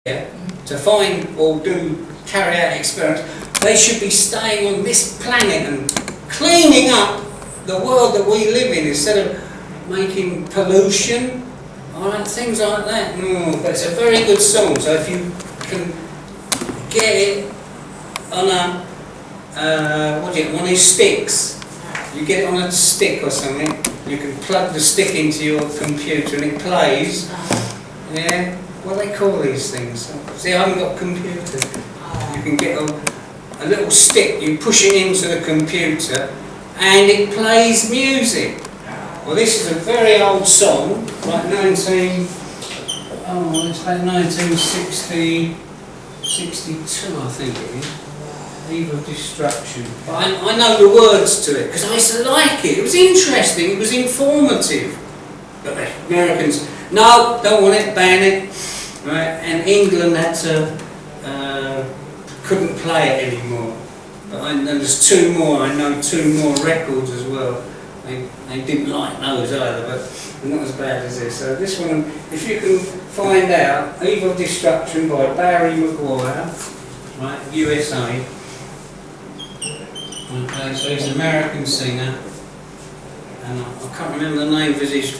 to find or carry out experiments, they should be staying on this planet and cleaning up the world that we live in instead of making pollution, alright, things like that. But it's a very good song, so if you can get it on one of these sticks, you get it on a stick or something, you can plug the stick into your computer and it plays. Yeah, what do they call these things? See, I haven't got a computer. You can get a little stick, you push it into the computer and it plays music. Well, this is a very old song, like it's about 1962, I think it is. Eve of Destruction. But I know the words to it because I used to like it. It was interesting, it was informative. But the Americans, no, don't want it, ban it. Right? And England had to, couldn't play it anymore. But and there's two more, I know two more records as well. They didn't like those either, but they're not as bad as this. So this one, if you can find out, Eve of Destruction by Barry Maguire, right, USA. Okay, so he's an American singer, and I can't remember the name of his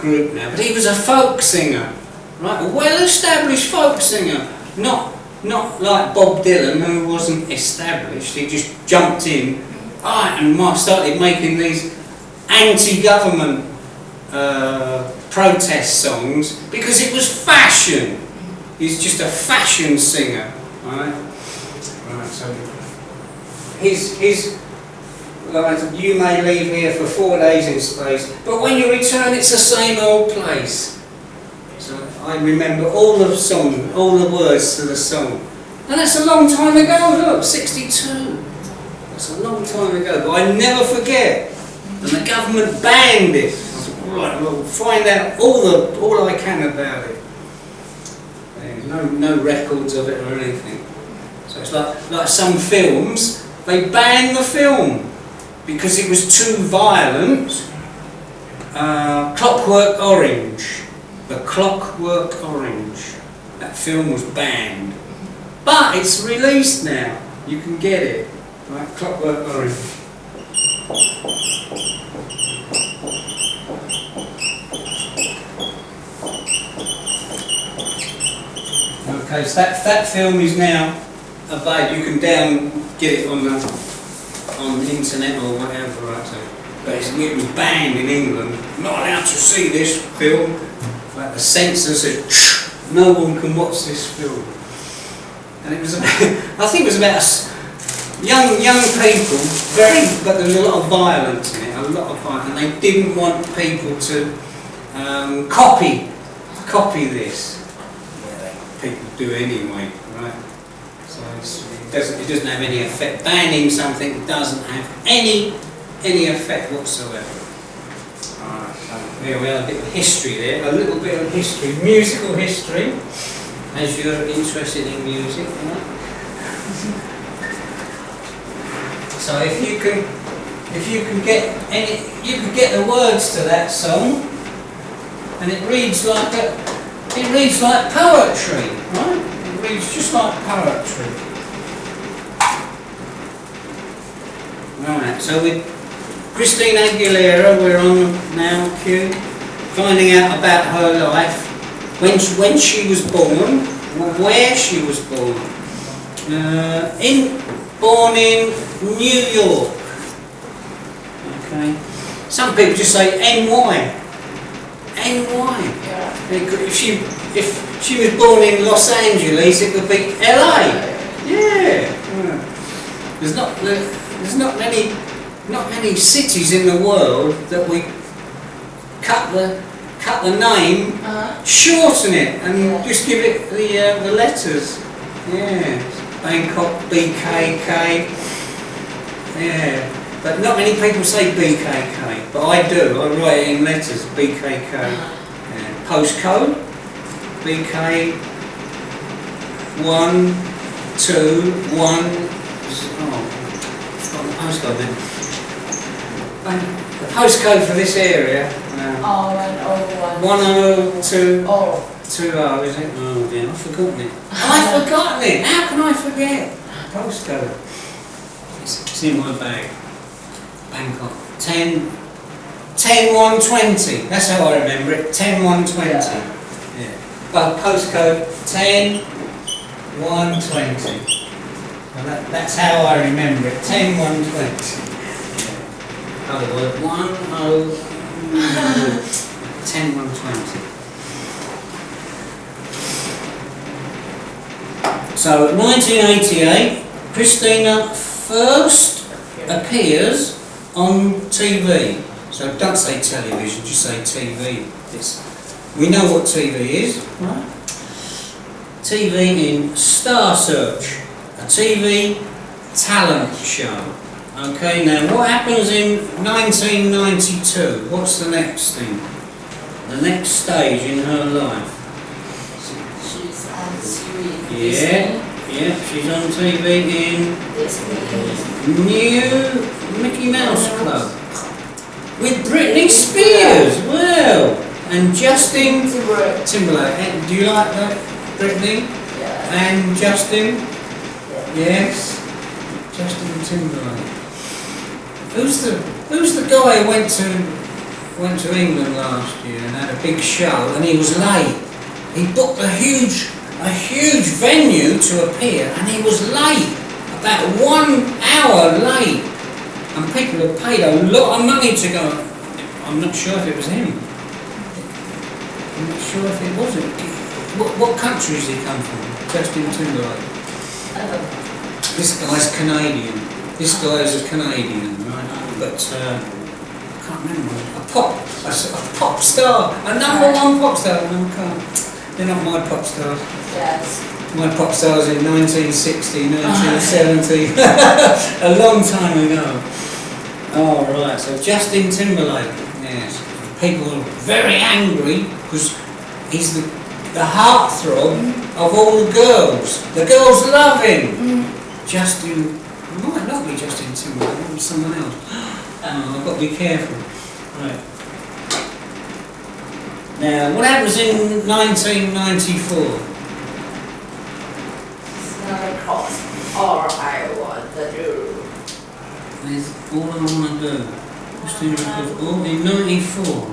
group now, but he was a folk singer, right? A well-established folk singer, not like Bob Dylan, who wasn't established. He just jumped in, and started making these anti-government protest songs because it was fashion. He's just a fashion singer, right? Right, so his lines, you may leave here for 4 days in space, but when you return it's the same old place. So I remember all the song, all the words to the song. And that's a long time ago, look, 62. That's a long time ago, but I never forget. And the government banned it. I said, right, we'll find out all I can about it. There's no records of it or anything. So it's like some films, they banned the film because it was too violent. Clockwork Orange. The Clockwork Orange. That film was banned. But it's released now. You can get it. Right? Clockwork Orange. Okay, so that film is now available. You can get it on the internet or whatever, right? So, but it was banned in England. Not allowed to see this film. Like the censor said, no one can watch this film. And it was about, I think it was about young people, but there was a lot of violence in it, a lot of violence, and they didn't want people to copy this. People do anyway, right? So it doesn't have any effect. Banning something doesn't have any effect whatsoever. Alright, so there we are, a bit of history there, a little bit of history, musical history, as you're interested in music, right? So if you can get the words to that song, and it reads like poetry, right? It reads just like poetry. Right, so with Christina Aguilera, we're on now, Q, finding out about her life, when she was born, where she was born. Born in New York. Okay. Some people just say NY. NY. If she was born in Los Angeles, it would be LA. Yeah. There's not many cities in the world that we cut the name, shorten it, and just give it the letters. Yeah. Bangkok, BKK. Yeah. But not many people say BKK, but I do. I write it in letters, BKK. Yeah. Postcode, BK 121. I've got the postcode then. The postcode for this area. 102. 102. too low, is it? Oh dear, I've forgotten it. I've forgotten it! How can I forget? Postcode. It's in my bag. Bangkok. 10120. That's how I remember it. 10120. Yeah. Well, postcode 10120. Well, that's how I remember it. 10120. Other word. 10120. So, 1988, Christina first appears on TV. So don't say television, just say TV. We know what TV is, right? TV in Star Search, a TV talent show. Okay, now what happens in 1992? What's the next thing? The next stage in her life? She's on TV. Yeah, she's on TV in New Mickey Mouse Club with Britney Spears. Well, and Justin Timberlake. Do you like that, Britney? Yeah. And Justin? Yes, Justin Timberlake. Who's the guy who went to England last year and had a big show and he was late? He booked a huge venue to appear and he was late, about 1 hour late, and people have paid a lot of money to go. I'm not sure if it was him. I'm not sure if it was him. What country does he come from? Justin Timberlake. This guy's Canadian. This guy is a Canadian, right? But I can't remember. A pop star, a #1 pop star. No, I can't. They're not my pop stars. Yes. My pop stars in 1960, 1970, a long time ago. Oh right, so Justin Timberlake. Yes. People are very angry because he's the heartthrob of all the girls. The girls love him. Justin. It might not be Justin Timberlake, it might be someone else. Oh, I've got to be careful. Right. Now, what happens in 1994? It's not a cross. All I want to do. There's all I want to do. All in 94.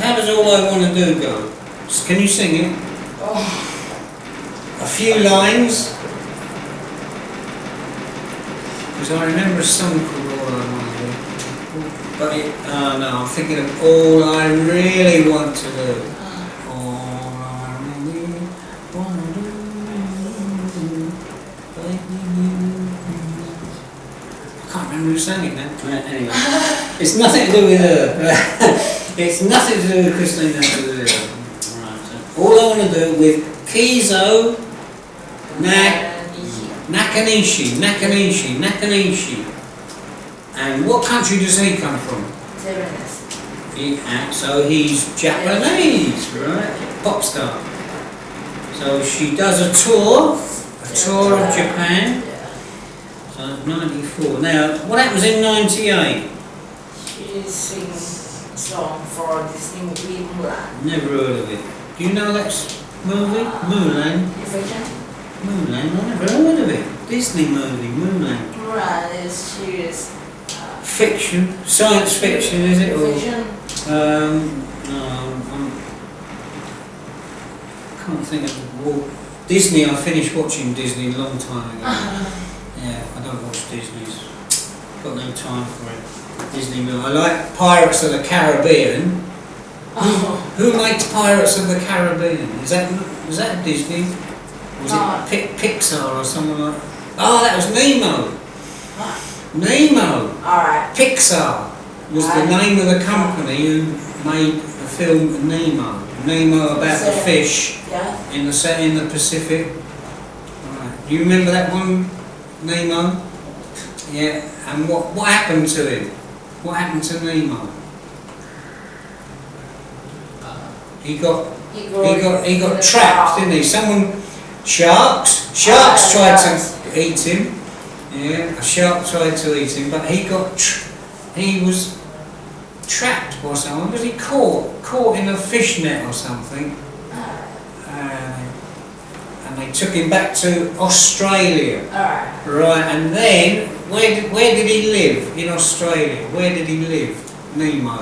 How does all I want to do go? Can you sing it? Oh. A few lines. Because I remember a song called All I Want to Do. But no, I'm thinking of All I Really Want to Do. All I really want to do. I can't remember who sang it now. Anyway, it's nothing to do with her. It's nothing to do with Christina. Right, so all I want to do with Kizo Nakanishi. And what country does he come from? Japanese. So he's Japanese, right? Pop star. So she does a tour of Japan. So 94. Now, what happens in 98? She sings a song for Disney movie Mulan. Never heard of it. Do you know that movie? Mulan? Mulan? I never heard of it. Disney movie, Mulan. Mulan is Fiction? Science fiction, is it? fiction. No, I can't think of Disney. I finished watching Disney a long time ago. Yeah, I don't watch Disney's. Got no time for it. Disney movie. I like Pirates of the Caribbean. Who makes Pirates of the Caribbean? Was that Disney? Was it Pixar or someone like? Oh, that was Nemo. Nemo. Alright. Pixar was the name of the company who made the film Nemo. Nemo about the fish in the Pacific. Right. Do you remember that one, Nemo? Yeah. And what happened to him? What happened to Nemo? He got trapped, didn't he? Sharks tried to eat him. Yeah, a shark tried to eat him, but he trapped by someone. Was he caught in a fish net or something? And they took him back to Australia. Right, and then where did he live in Australia? Where did he live, Nemo?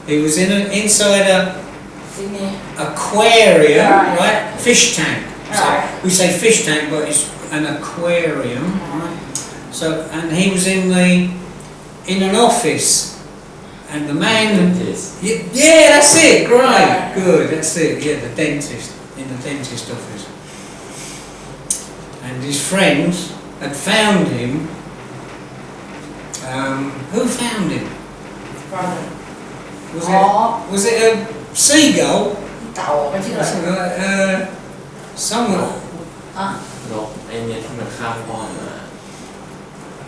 He was inside a aquarium, right? Fish tank. So we say fish tank, but it's an aquarium, right? So, and he was in an office, and the man. Yeah, that's it. Great, good. That's it. Yeah, the dentist in the dentist office, and his friends had found him. Who found him? Was it a seagull? Someone. นกไอ้เนี่ยที่มันข้ามห้องมา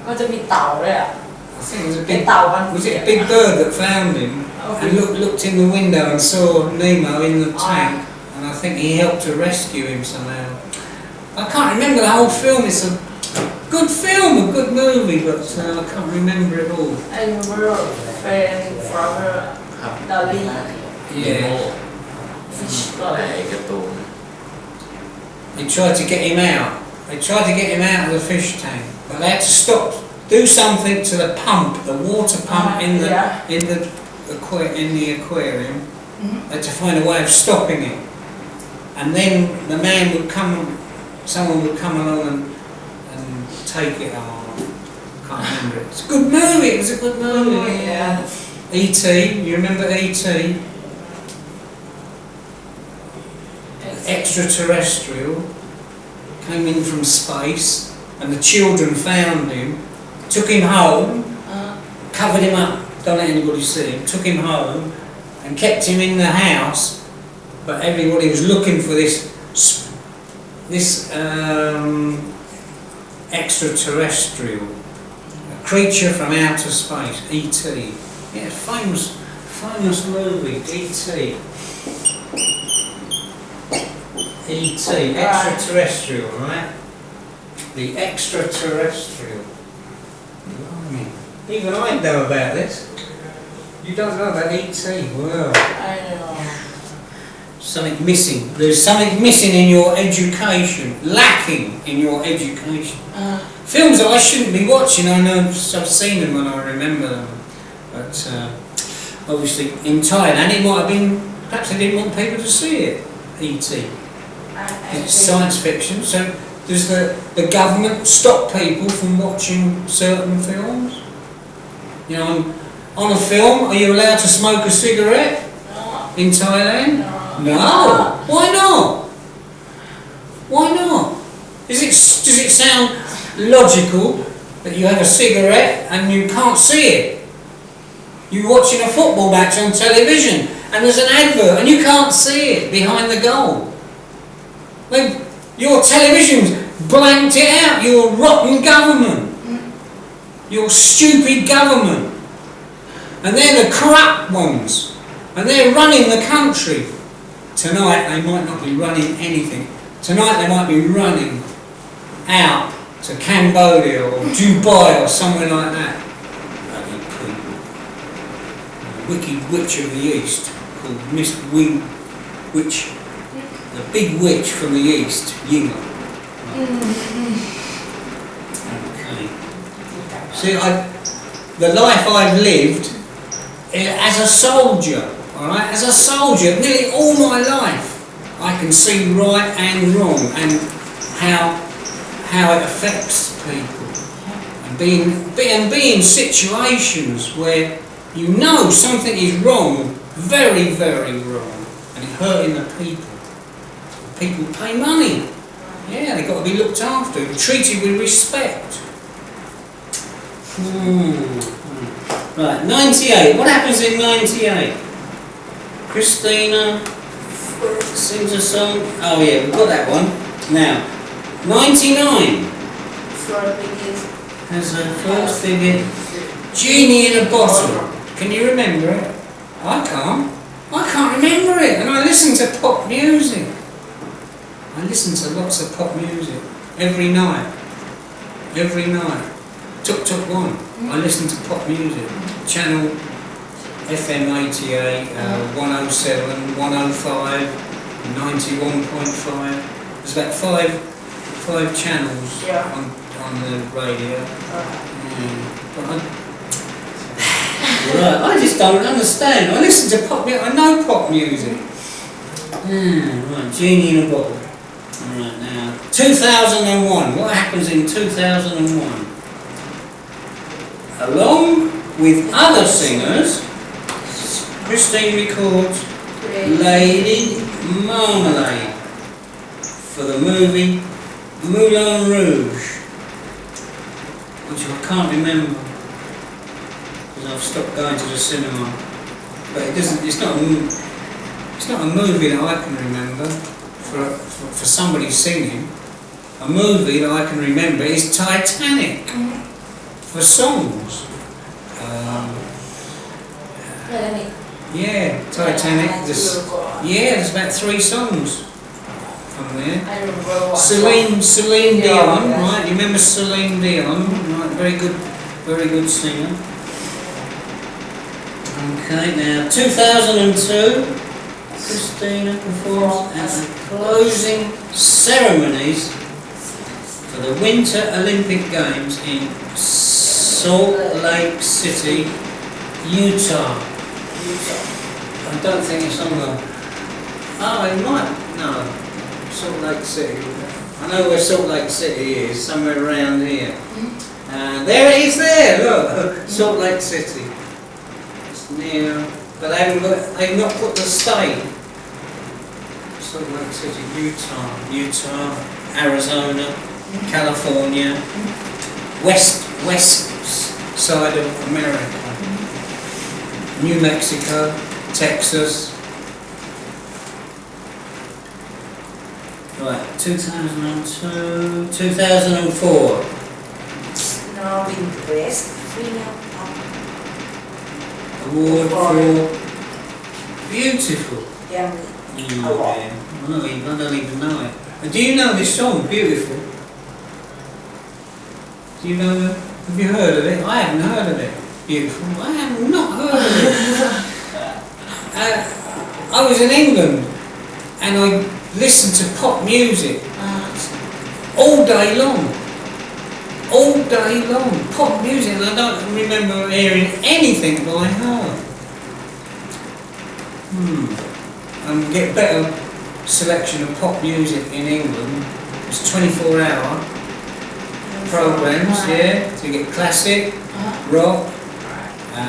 ก็จะมีเต่าด้วยอ่ะ I think it was it a big bird that found him and looked in the window and saw Nemo in the tank, and I think he helped to rescue him somehow. I can't remember the whole film. It's a good film, a good movie, but I can't remember it all. I remember friend from Dali. Yeah. Fish ในการ์ตูน They tried to get him out. They tried to get him out of the fish tank, but they had to stop, do something to the pump, the water pump in the aquarium. They had to find a way of stopping it, and then the man would come, someone would come along and take it. Oh, can't remember it. It's a good movie. It was a good movie. Yeah. E.T. You remember E.T.? Extraterrestrial came in from space, and the children found him, took him home, covered him up, don't let anybody see him, took him home and kept him in the house, but everybody was looking for this extraterrestrial, a creature from outer space, E.T. Yeah, famous movie, E.T. E.T. Extraterrestrial, right? The extraterrestrial. Blimey. Even I know about this. You don't know about E.T. Well, I know. something missing. There's something missing in your education, lacking in your education. Films that I shouldn't be watching. I know I've seen them and I remember them, but obviously in Thailand it might have been. Perhaps they didn't want people to see it. E.T. It's science fiction, so does the government stop people from watching certain films? You know, on a film, are you allowed to smoke a cigarette in Thailand? No. Why not? Why not? Does it sound logical that you have a cigarette and you can't see it? You're watching a football match on television and there's an advert and you can't see it behind the goal. Your television's blanked it out, your rotten government, your stupid government, and they're the corrupt ones, and they're running the country. Tonight they might not be running anything. Tonight they might be running out to Cambodia or Dubai or somewhere like that. Bloody people. The wicked witch of the East, called Miss Witch. The big witch from the east, Yingla. Okay. See, the life I've lived as a soldier, alright? As a soldier, nearly all my life, I can see right and wrong and how it affects people. And be in situations where you know something is wrong, very, very wrong, and it's hurting the people. People pay money. Yeah, they've got to be looked after, treated with respect. Right, 98. What happens in 98? Christina sings a song. Oh yeah, we've got that one. Now, 99. Has a first figure. Genie in a bottle. Can you remember it? I can't remember it, and I listen to pop music. I listen to lots of pop music every night. Tuk Tuk One. I listen to pop music. Channel FM 88, 107, 105, 91.5. There's about five channels on the radio. But right, I just don't understand. I listen to pop music. I know pop music. Right, Genie in a Bottle. Right now, 2001. What happens in 2001? Along with other singers, Christine records Lady Marmalade for the movie Moulin Rouge, which I can't remember because I've stopped going to the cinema. But it doesn't. It's not a movie that I can remember for somebody singing. A movie that I can remember is Titanic for songs. Yeah, Titanic. There's about 3 songs from there. I remember Celine Dion, right? You remember Celine Dion? Right, very good singer. Okay, now 2002, Christina performs at the closing ceremonies for the Winter Olympic Games in Salt Lake City, Utah. I don't think it's on the... Oh, it might. No. Salt Lake City. I know where Salt Lake City is, somewhere around here. There it is there, look. Salt Lake City. It's near... But they've not put the state. Salt Lake City, Utah, Arizona, California, west side of America. New Mexico, Texas. Right, 2002, 2004. Now in the West, Award for Beautiful. yeah. I don't even know it. Do you know this song, Beautiful? Do you know? Have you heard of it? I haven't heard of it. Beautiful. I have not heard of it. I was in England and I listened to pop music all day long. All day long. Pop music, and I don't remember hearing anything by her. And get better selection of pop music in England. It's 24-hour programs, yeah. So you get classic, rock,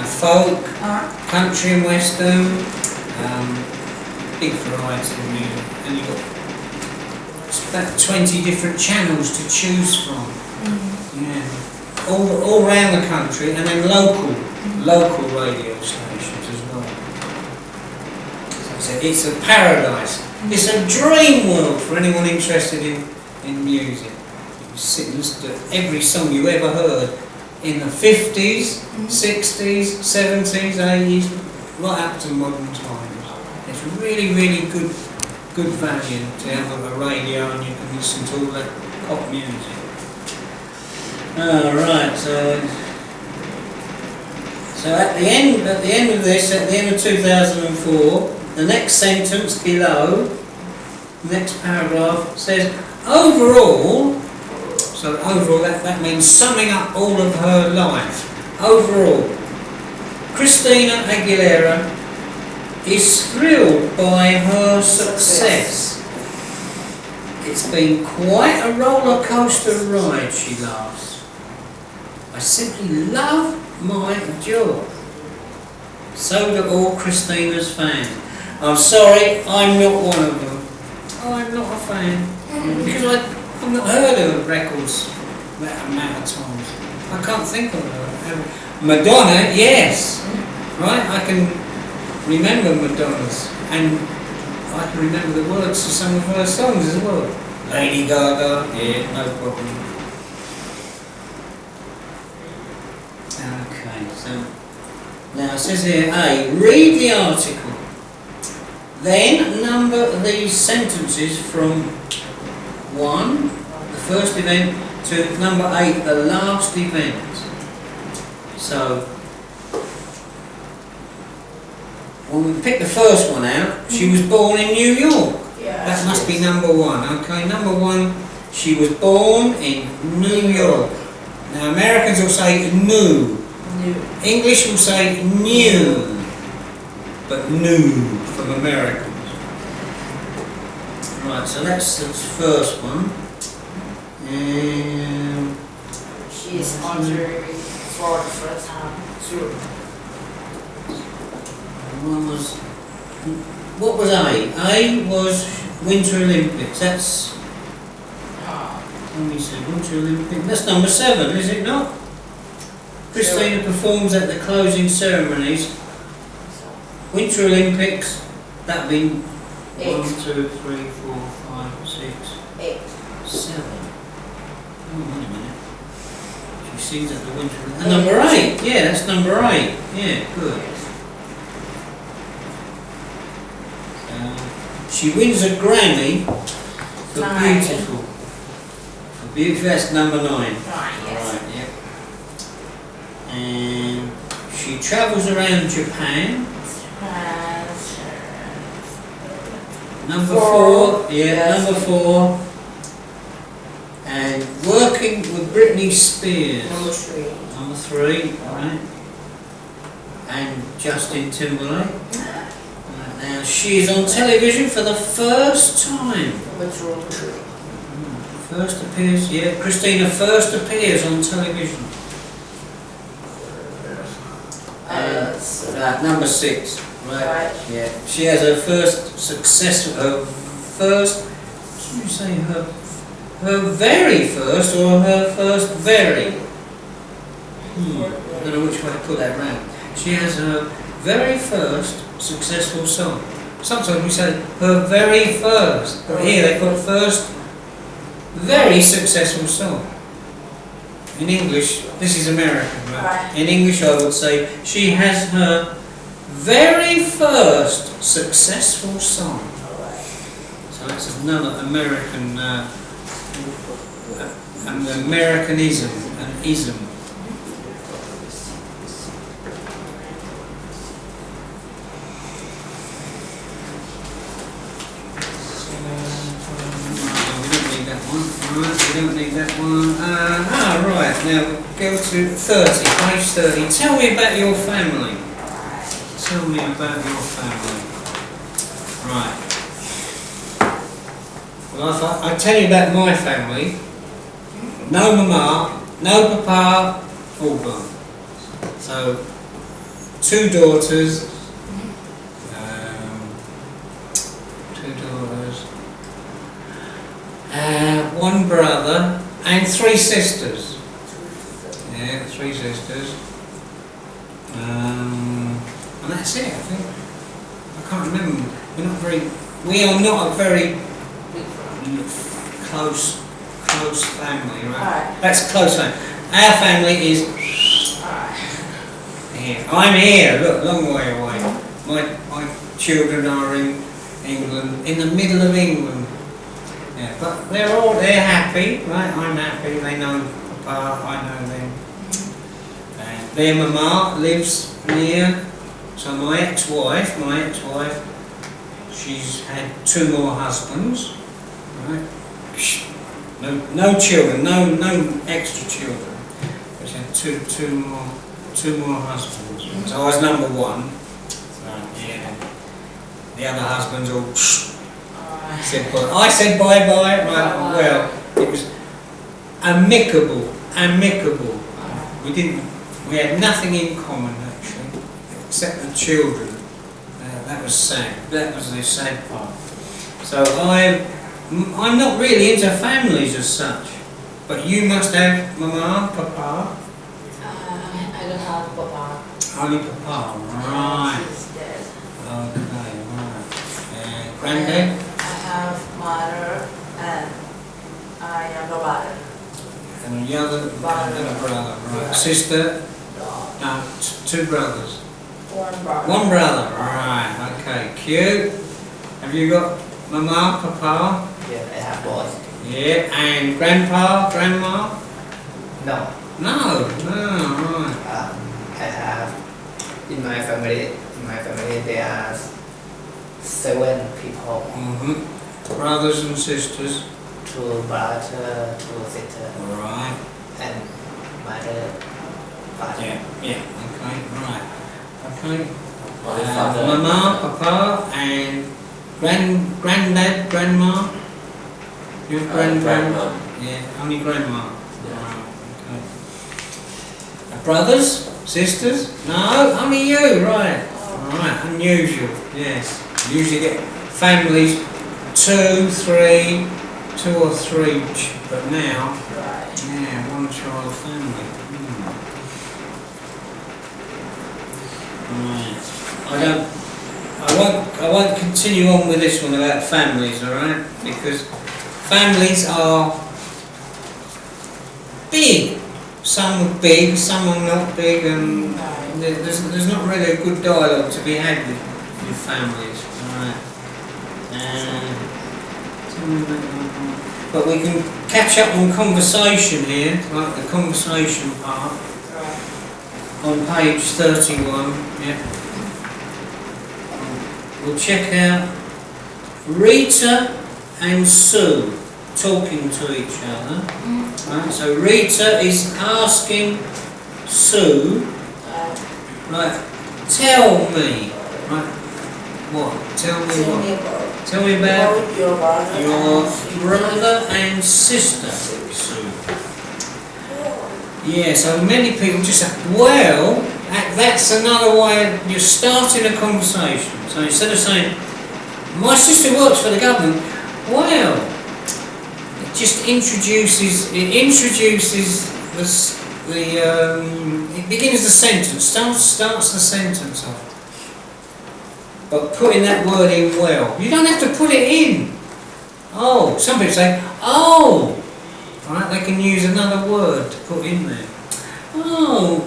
folk, country and western, big variety of music, and you've got about 20 different channels to choose from. Yeah, all around the country, and then local radio stations as well. So it's a paradise. It's a dream world for anyone interested in music. You sit and listen to every song you ever heard in the 50s, 60s, 70s, 80s, right up to modern times. It's really, really good value to have a radio and you can listen to all that pop music. Right, so at the end of this, at the end of 2004, the next sentence below, the next paragraph says, overall, so overall that means summing up all of her life. Overall, Christina Aguilera is thrilled by her success. It's been quite a roller coaster ride, she laughs. I simply love my job. So do all Christina's fans. I'm sorry, I'm not one of them. I'm not a fan. Because I've not heard of records that amount of times. I can't think of her. Madonna, yes. Right? I can remember Madonna's. And I can remember the words to some of her songs as well. Lady Gaga, yeah, no problem. Okay, so now it says here, A, read the article. Then number these sentences from 1, the first event, to number 8, the last event. So When we pick the first one out, she was born in New York. Yeah. That must be number one. Okay, number one, she was born in New York. Now Americans will say new. New. English will say new. But new from Americans. Right, so that's the first one. And She's entering for the first time. Sure. one was, what was A? A was Winter Olympics. That's, let me see, Winter Olympics. That's number 7, is it not? Christina performs at the closing ceremonies. Winter Olympics, that'd be 1, 2, 3, 4, 5, 6, 8. 7. Oh, wait a minute. She sings at the Winter Olympics. Number 8, yeah, that's number 8. Yeah, good. She wins a Grammy for 9. beautiful. For beautiful, that's number 9. 9, yes. Right, yep. And she travels around Japan. Number 4, yeah, Yes. number 4. And working with Britney Spears. Number 3. Number 3, right. And Justin Timberlake. Right, now she is on television for the first time. Number 2. First appears, yeah, Christina first appears on television. Number 6, right? Yeah, she has her first successful, should you say her very first or her first very? I don't know which way to put that round. She has her very first successful song. Sometimes we say her very first, but here they put first very successful song. In English, this is American, right? In English I would say she has her very first successful song. So that's another American, an Americanism, an ism. We don't need that one. Right, now go to 30, page 30. Tell me about your family. Tell me about your family. Right. Well, if I tell you about my family, no mama, no papa, all gone. So, 2 daughters, 1 brother and 3 sisters. Yeah, 3 sisters. And that's it, I think. I can't remember. We are not a very close family, right? That's close family. Our family is here. I'm here, look, long way away. My children are in England, in the middle of England. Yeah, but they're happy, right? I'm happy, they know Papa, I know them. And their mama lives near, so my ex-wife, she's had 2 more husbands, right? No children, no extra children. She had two more husbands. So I was number 1. Yeah. The other husbands all I said bye-bye, right, well, it was amicable. We had nothing in common actually, except the children. That was sad, that was the sad part. So I'm not really into families as such, but you must have mama, papa? I don't have papa. Only papa, right. He's dead. Okay, right. And granddad? I have mother and I am a brother. And the other brother, right. Sister? No, 2 brothers. 1 brother. 1 brother, right, okay, cute. Have you got mama, papa? Yeah, I have both. Yeah, and grandpa, grandma? No. No, right. I have in my family my family there are 7 people. Brothers and sisters. 2 brothers, 2 sisters, Right. and mother, father. Yeah. Okay. Right. Okay. My father. Mama, Papa, and granddad, grandma. Your Grandma. Yeah. Only grandma. Yeah. Right. Okay. Brothers, sisters? No, only you. Right. Right. Unusual. Yes. Usually get families 2, 3. 2 or 3, but now, yeah, 1 child family. Right. I won't continue on with this one about families, all right? Because families are big. Some are big, some are not big, and there's not really a good dialogue to be had with families, all right? But we can catch up on conversation here, like the conversation part, on page 31. Yeah. We'll check out Rita and Sue talking to each other. Right, so Rita is asking Sue, right, tell me, right, what? Tell me what? Tell me about your brother and sister, Sue. Yeah, so many people just say, well, that's another way you're starting a conversation. So instead of saying, my sister works for the government, well, it just introduces it begins the sentence, starts the sentence off. But putting that word in well. You don't have to put it in. Oh, some people say, oh. Right, they can use another word to put in there. Oh,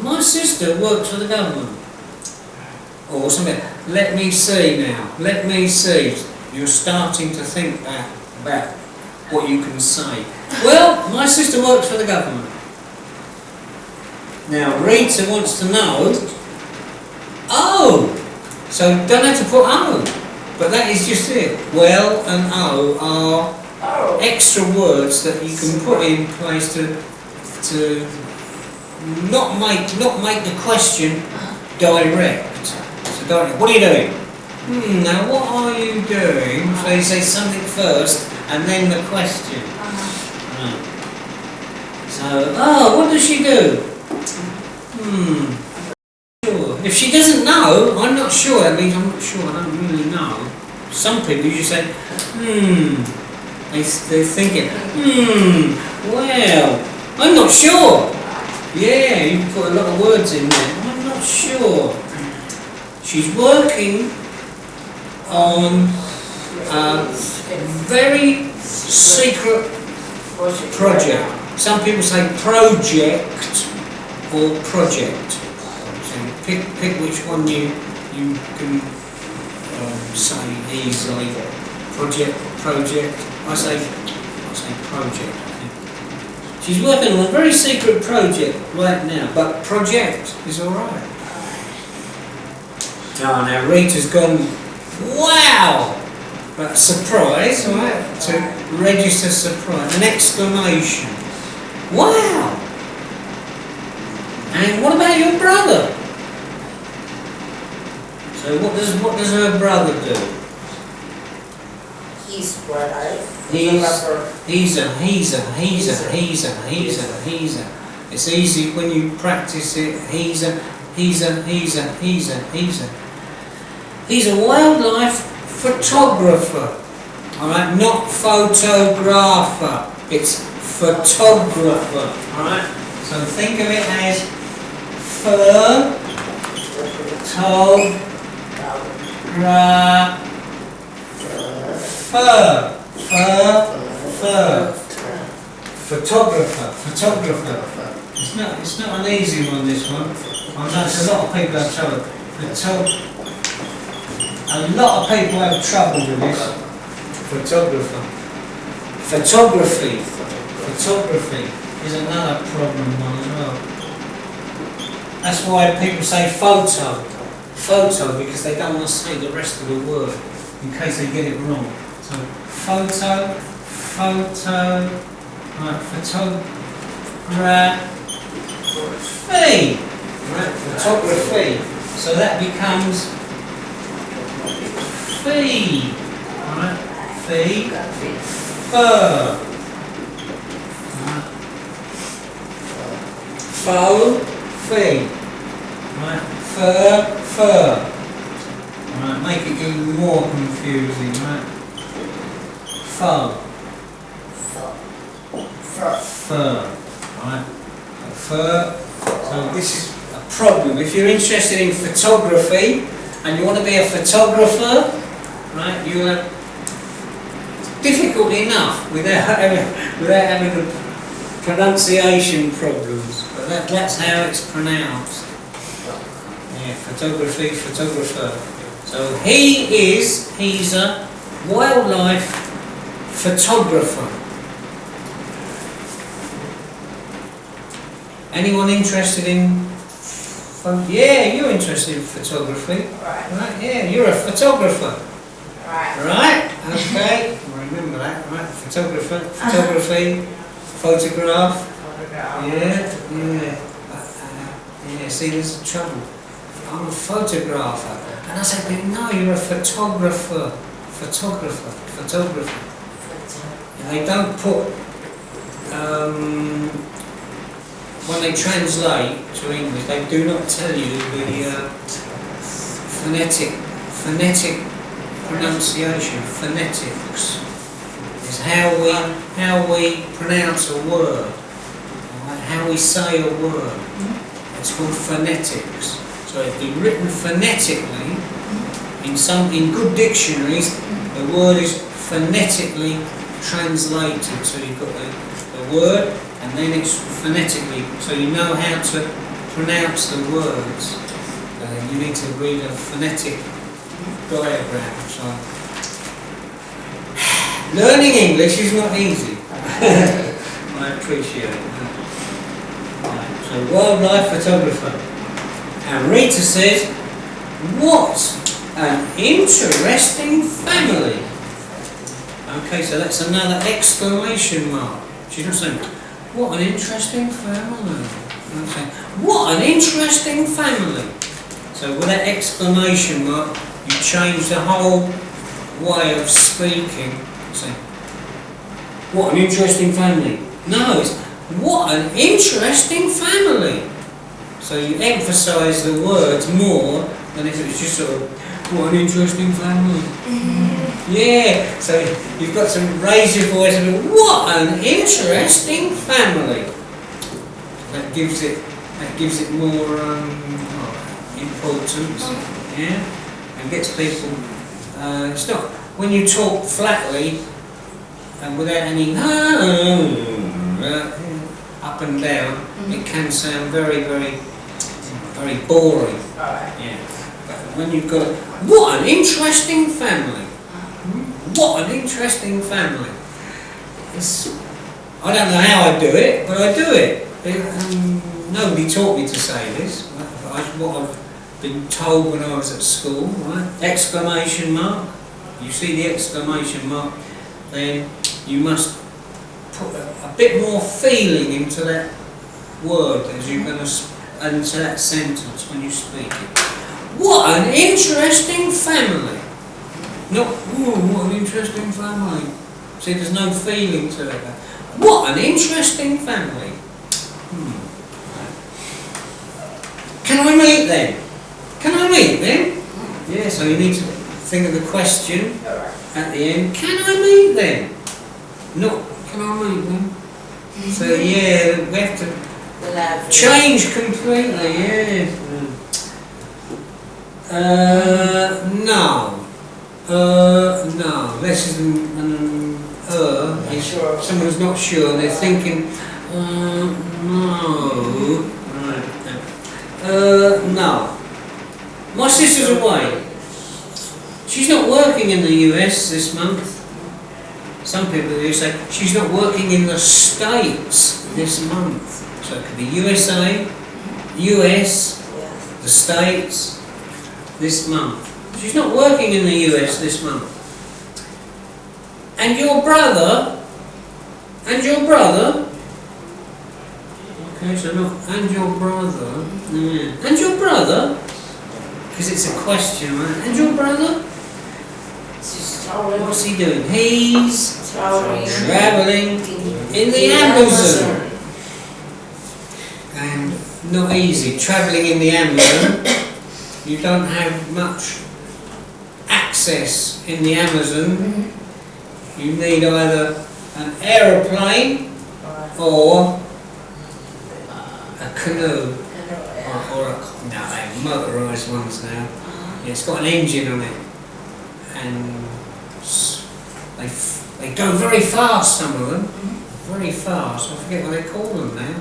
my sister works for the government. Or something. Let me see now. Let me see. You're starting to think about what you can say. Well, my sister works for the government. Now, Rita wants to know, oh. So don't have to put O, but that is just it. Well and O are extra words that you can put in place to not make the question direct. So direct. What are you doing? Now what are you doing? So you say something first and then the question. Right. So what does she do? If she doesn't know, I'm not sure. That means I'm not sure. I don't really know. Some people you just say, They're thinking, well, I'm not sure. Yeah, you put a lot of words in there. I'm not sure. She's working on a very secret project. Some people say project or project. Pick which one you can say easily. Project. I say project. She's working on a very secret project right now, but project is all right. Now Rita's gone. Wow! But surprise, right? To register surprise, an exclamation. Wow! And what about your brother? So what does her brother do? His brother. He's a. It's easy when you practice it. He's a. He's a wildlife photographer. Alright, not photographer. It's photographer. Alright? So think of it as photographer. It's not an easy one, this one. I know a lot of people have trouble. A lot of people have trouble with this. Photographer. Photography is another problem one as well. That's why people say photo. photo because they don't want to say the rest of the word in case they get it wrong. So photo, right, photography, right, photography. So that becomes fee, right, fee, fur, right, faux, fee, right, fur, right, make it even more confusing, right, faux, fur, right, fur. So this is a problem. If you're interested in photography and you want to be a photographer, right, you have difficult enough without having the pronunciation problems. But that's how it's pronounced. Yeah, photography, photographer. So he's a wildlife photographer. Anyone interested in? Yeah, you're interested in photography. Right. Right. Yeah, you're a photographer. Right. Right. Okay. Remember that. Right. Photographer. Photography. Photograph. Photograph. Yeah. Yeah. See, there's a trouble. I'm a photographer, and I said, but no, you're a photographer. Photographer. And they don't put. When they translate to English, they do not tell you the phonetic pronunciation. Phonetics is how we pronounce a word, right? How we say a word. It's called phonetics. So it'd be written phonetically in good dictionaries. The word is phonetically translated. So you've got the word. And then it's phonetically, so you know how to pronounce the words. You need to read a phonetic diagram. So learning English is not easy. I appreciate it. Right, so wildlife photographer. And Rita says, what an interesting family. Okay, so that's another exclamation mark. She's not saying, what an interesting family. What an interesting family. So with that exclamation mark, you change the whole way of speaking. Say, what an interesting family. No, it's what an interesting family. So you emphasise the words more than if it was just sort of, what an interesting family. Yeah, so you've got to raise your voice and go, what an interesting family. That gives it more importance, yeah, and gets people. It's not when you talk flatly and without any up and down. It can sound very, very, very boring. Yeah, but when you've got what an interesting family. What an interesting family. I don't know how I do it, but I do it. Nobody taught me to say this. What I've been told when I was at school, right? Exclamation mark. You see the exclamation mark, then you must put a bit more feeling into that word as you're going to, into that sentence when you speak it. What an interesting family. Not, ooh, what an interesting family. See, there's no feeling to it. What an interesting family. Can I meet them? Can I meet them? Yeah, so you need to think of the question at the end. Can I meet them? Not, can I meet them? So yeah, we have to change completely, yeah. No. No, this is someone who's not sure, they're thinking, no. No. My sister's away. She's not working in the US this month. Some people do say, she's not working in the States this month. So it could be USA, US, the States, this month. She's not working in the US this month. And your brother, okay, so not, and your brother, and your brother, because it's a question, right? And your brother, what's he doing? He's travelling in the Amazon. And not easy, travelling in the Amazon. You don't have much access in the Amazon. You need either an aeroplane or a canoe, or a, no, they're motorised ones now. Yeah, it's got an engine on it, and they go very fast. Some of them, very fast. I forget what they call them now.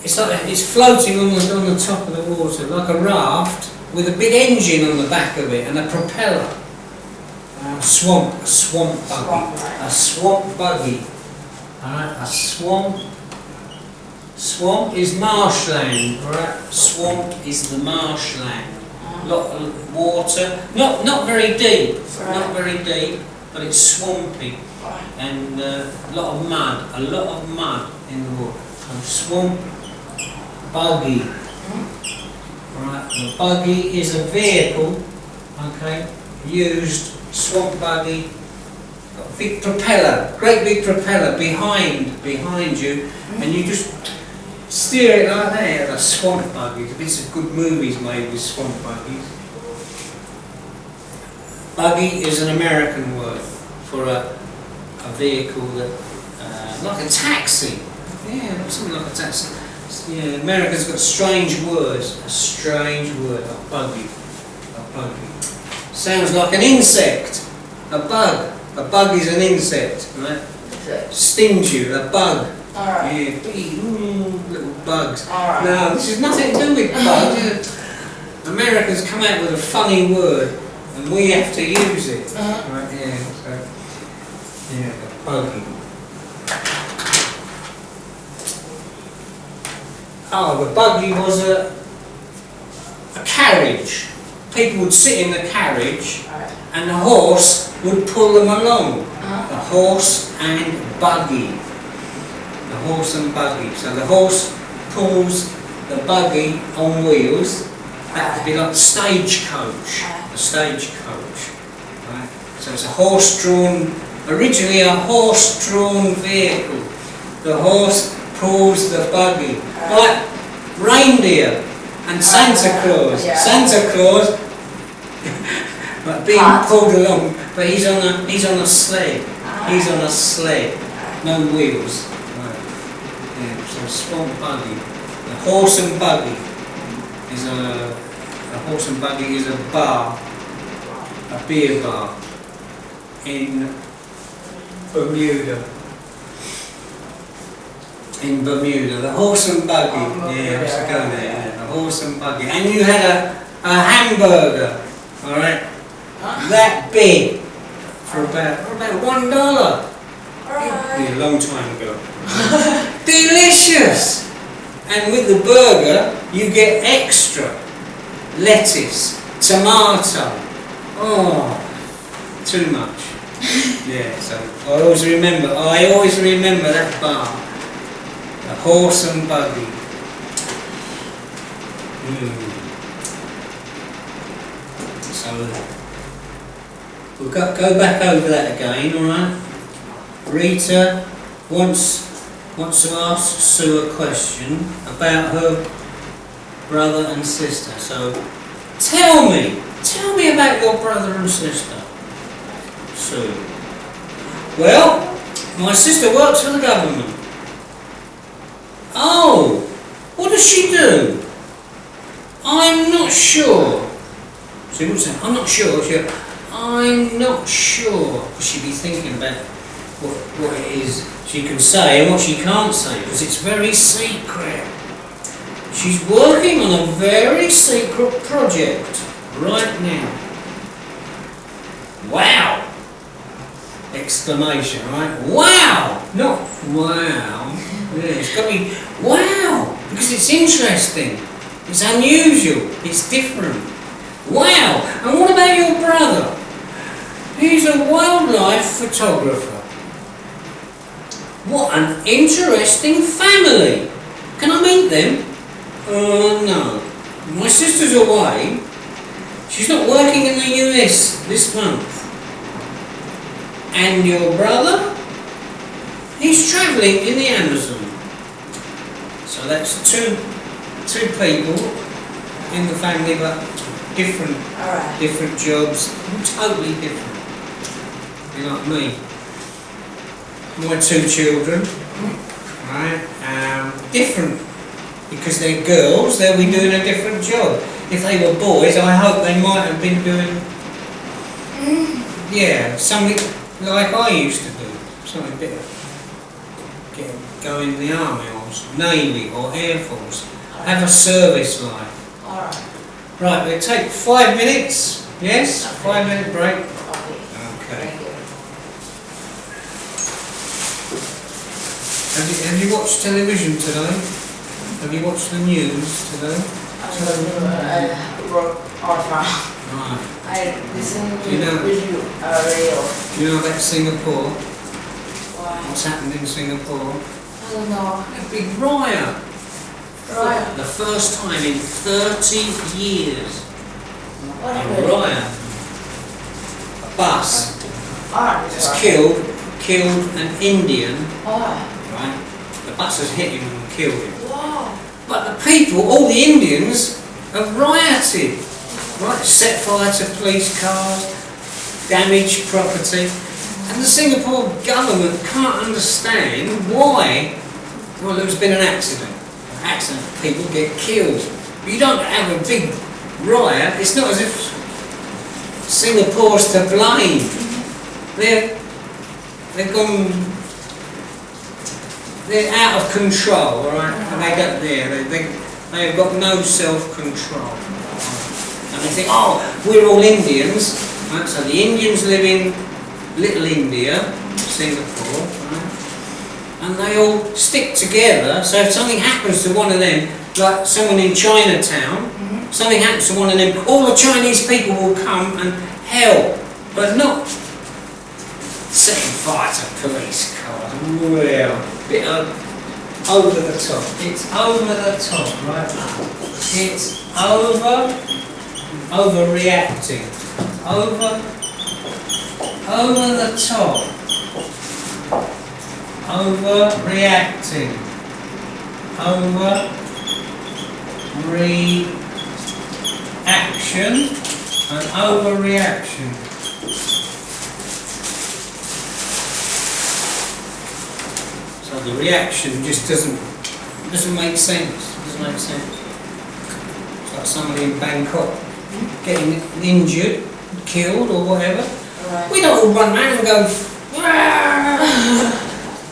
It's like it's floating on the top of the water, like a raft with a big engine on the back of it and a propeller. A swamp buggy. Alright, a swamp is marshland, right? Swamp is the marshland. Lot of water, not very deep, but it's swampy, and a lot of mud in the water. So swamp buggy. Right, the buggy is a vehicle, okay, used, swamp buggy, got a big propeller, great big propeller behind you, and you just steer it like that, a swamp buggy. There's been some good movies made with swamp buggies. Buggy is an American word for a vehicle that, like a taxi, yeah, something like a taxi. Yeah, America's got strange words. A strange word, a buggy. Sounds like an insect. A bug. A bug is an insect, right? Stings you, a bug. Alright. Yeah, big little bugs. Alright. No, this has nothing to do with bugs. Americans come out with a funny word, and we have to use it. Right? Yeah. So, yeah, a buggy. Oh, the buggy was a carriage. People would sit in the carriage and the horse would pull them along. The horse and buggy. The horse and buggy. So the horse pulls the buggy on wheels. That would be like a stagecoach. A stagecoach. Right? So it's a horse-drawn, originally a horse-drawn vehicle. The horse pulls the buggy, like reindeer and Santa Claus. Santa Claus, like being pulled along, but he's on a sled. He's on a sled, no wheels. Right. Yeah, so swamp buggy. The horse and buggy is a bar, a beer bar in Bermuda. In Bermuda, the horse and buggy. Yeah, I used to go there. Yeah, the horse and buggy. And you had a hamburger, all right, that big for about $1. Yeah, a long time ago. Delicious. And with the burger, you get extra lettuce, tomato. Oh, too much. Yeah. So I always remember that bar. A horse and buggy. So we'll go back over that again, alright? Rita wants to ask Sue a question about her brother and sister. So tell me about your brother and sister, Sue. Well, my sister works for the government. Oh, what does she do? I'm not sure. See what I'm saying? I'm not sure. I'm not sure. Because she'd be thinking about what it is she can say and what she can't say, because it's very secret. She's working on a very secret project right now. Wow! Exclamation, right? Wow! Not wow. Yeah, it's got to be wow, Because it's interesting, it's unusual, it's different. Wow! And what about your brother? He's a wildlife photographer. What an interesting family! Can I meet them? No. My sister's away. She's not working in the US this month. And your brother? He's travelling in the Amazon. So that's two people in the family, but different jobs, totally different. You're like me. My 2 children, right? Different, because they're girls. They'll be doing a different job. If they were boys, I hope they might have been doing, something like I used to do, something better. Go in the army or navy or air force. Have a service life. Alright. Right, we'll take 5 minutes. Yes, Okay. 5-minute break. Okay. Okay. Thank you. Have you watched television today? Have you watched the news today? I work hard now. Right. I listen to Do you know- radio. Do you know about Singapore? Why? What's happened in Singapore? I don't know. A big riot. Riot? The first time in 30 years. What A happened? riot. A bus has Alright. killed an Indian. Alright. Right? The bus has hit him and killed him. Wow. But the people, all the Indians, have rioted. Right? Set fire to police cars, damaged property. And the Singapore government can't understand why. Well, there's been an accident. People get killed. But you don't have a big riot. It's not as if Singapore's to blame. They've gone. They're out of control, all right? And they don't they've got no self-control. And they think, oh, we're all Indians. Right? So the Indians live in Little India, Singapore, right? And they all stick together. So if something happens to one of them, like someone in Chinatown, something happens to one of them, all the Chinese people will come and help, but not setting fire to police cars. Well, bit over the top. It's over the top, right? It's overreacting. Over the top. Overreacting. Reaction and overreaction. So the reaction just doesn't make sense. Doesn't make sense. It's like somebody in Bangkok getting injured, killed or whatever. Right. We don't all run around and go.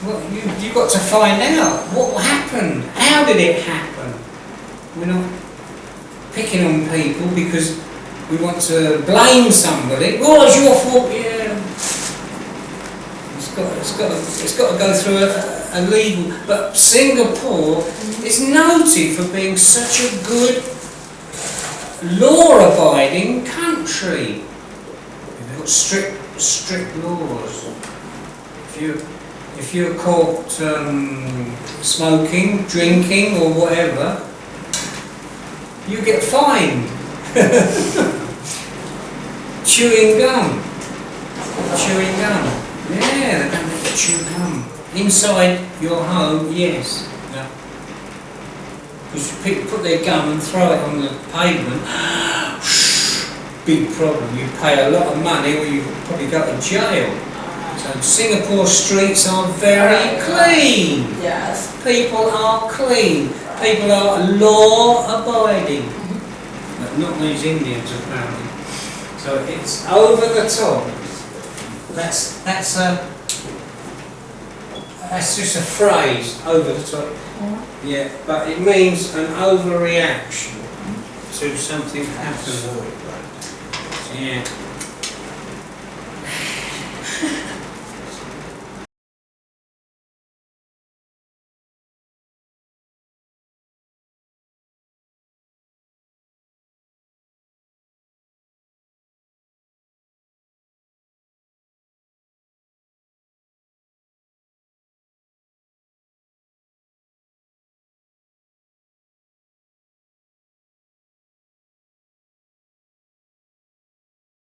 Well, you've got to find out what happened. How did it happen? We're not picking on people because we want to blame somebody. Oh, it's your fault. Yeah. It's got to go through a legal. But Singapore is noted for being such a good law-abiding country. They've got strict laws. If you're caught smoking, drinking, or whatever, you get fined. Chewing gum. Yeah, they don't let you chew gum. Inside your home, yes. Yeah. Because people put their gum and throw it on the pavement. Big problem. You pay a lot of money or you probably go to jail. So Singapore streets are very clean. Yes. People are clean. People are law-abiding. But not these Indians apparently. So it's over the top. That's just a phrase, over the top. Yeah, but it means an overreaction to something happening. Yeah.